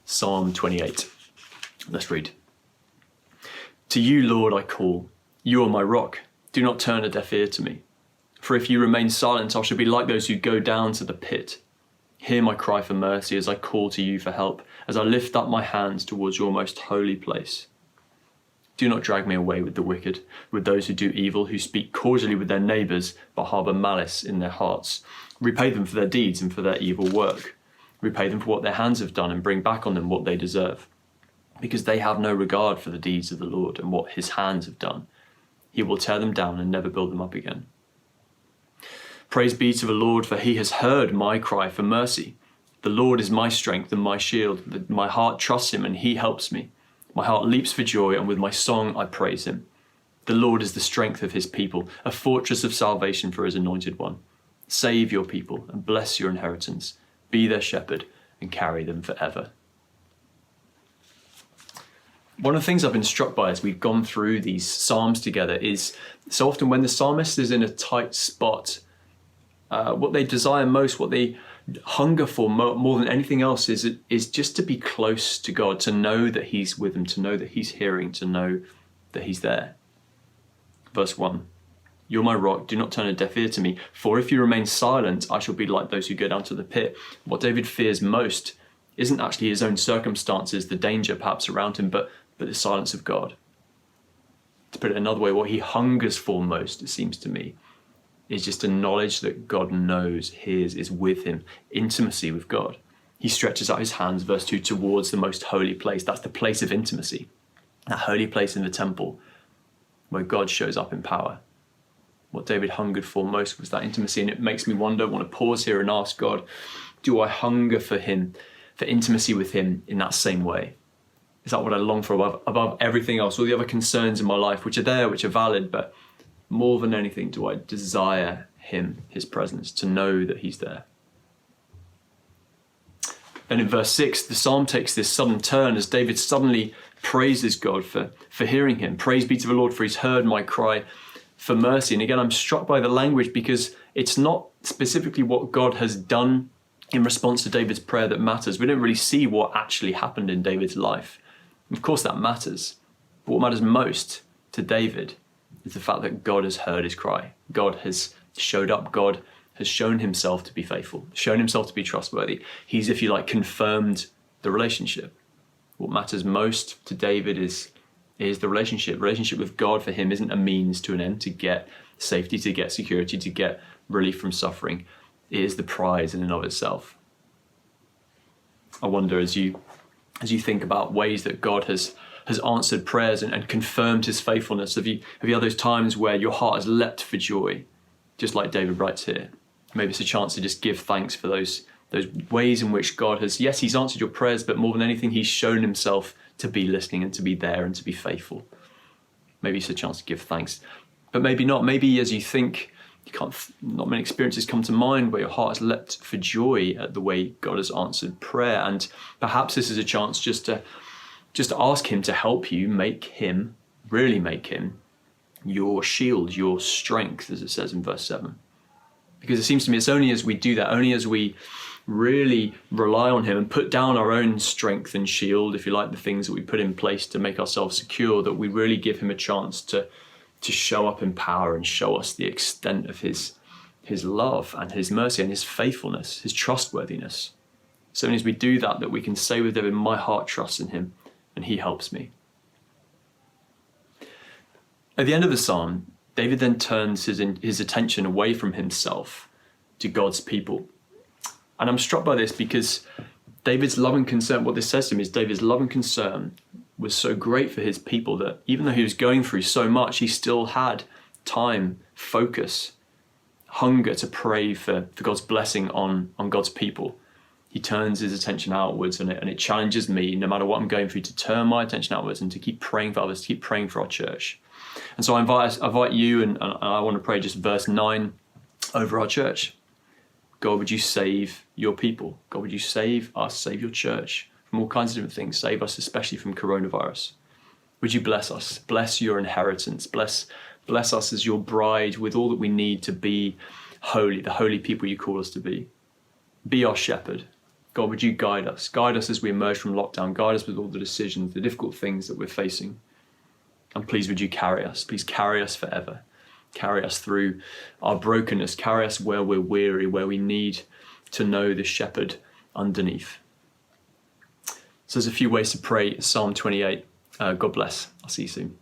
Psalm 28. Let's read. To you, Lord, I call. You are my rock. Do not turn a deaf ear to me. For if you remain silent, I shall be like those who go down to the pit. Hear my cry for mercy as I call to you for help, as I lift up my hands towards your most holy place. Do not drag me away with the wicked, with those who do evil, who speak cordially with their neighbours, but harbour malice in their hearts. Repay them for their deeds and for their evil work. Repay them for what their hands have done and bring back on them what they deserve. Because they have no regard for the deeds of the Lord and what his hands have done. He will tear them down and never build them up again. Praise be to the Lord, for he has heard my cry for mercy. The Lord is my strength and my shield. My heart trusts him and he helps me. My heart leaps for joy, and with my song I praise him. The Lord is the strength of his people, a fortress of salvation for his anointed one. Save your people and bless your inheritance. Be their shepherd and carry them forever. One of the things I've been struck by as we've gone through these psalms together is so often when the psalmist is in a tight spot, what they desire most, what they hunger for more than anything else is just to be close to God, to know that he's with them, to know that he's hearing, to know that he's there. Verse 1, you're my rock, do not turn a deaf ear to me, for if you remain silent, I shall be like those who go down to the pit. What David fears most isn't actually his own circumstances, the danger perhaps around him, but the silence of God. To put it another way, what he hungers for most, it seems to me, is just a knowledge that God knows, hears, is with him, intimacy with God. He stretches out his hands, verse 2, towards the most holy place. That's the place of intimacy, that holy place in the temple where God shows up in power. What David hungered for most was that intimacy, and it makes me wonder, I want to pause here and ask God, do I hunger for him, for intimacy with him in that same way? Is that what I long for above everything else, all the other concerns in my life, which are there, which are valid, but more than anything, do I desire him, his presence, to know that he's there? Then in verse 6, the psalm takes this sudden turn as David suddenly praises God for hearing him. Praise be to the Lord, for he's heard my cry for mercy. And again, I'm struck by the language because it's not specifically what God has done in response to David's prayer that matters. We don't really see what actually happened in David's life. Of course that matters. But what matters most to David is the fact that God has heard his cry. God has showed up. God has shown himself to be faithful, shown himself to be trustworthy. He's, if you like, confirmed the relationship. What matters most to David is the relationship. Relationship with God for him isn't a means to an end, to get safety, to get security, to get relief from suffering. It is the prize in and of itself. I wonder as you think about ways that God has answered prayers and confirmed his faithfulness. Have you had those times where your heart has leapt for joy, just like David writes here? Maybe it's a chance to just give thanks for those ways in which God has, yes, he's answered your prayers, but more than anything, he's shown himself to be listening and to be there and to be faithful. Maybe it's a chance to give thanks, but maybe not. Maybe as you think, not many experiences come to mind where your heart has leapt for joy at the way God has answered prayer. And perhaps this is a chance just to ask him to help you really make him your shield, your strength, as it says in verse 7. Because it seems to me it's only as we do that, only as we really rely on him and put down our own strength and shield, if you like, the things that we put in place to make ourselves secure, that we really give him a chance to show up in power and show us the extent of his love and his mercy and his faithfulness, his trustworthiness. So only as we do that we can say with David, my heart trusts in him and he helps me. At the end of the psalm, David then turns his attention away from himself to God's people. And I'm struck by this because David's love and concern, what this says to me is David's love and concern was so great for his people that even though he was going through so much, he still had time, focus, hunger to pray for God's blessing on God's people. He turns his attention outwards, and it challenges me, no matter what I'm going through, to turn my attention outwards and to keep praying for others, to keep praying for our church. And so I invite you, and I want to pray just verse 9 over our church. God, would you save your people? God, would you save us, save your church from all kinds of different things. Save us especially from coronavirus. Would you bless us? Bless your inheritance. Bless us as your bride with all that we need to be holy, the holy people you call us to be. Be our shepherd. God, would you guide us? Guide us as we emerge from lockdown. Guide us with all the decisions, the difficult things that we're facing. And please, would you carry us? Please carry us forever. Carry us through our brokenness. Carry us where we're weary, where we need to know the shepherd underneath. So there's a few ways to pray Psalm 28. God bless. I'll see you soon.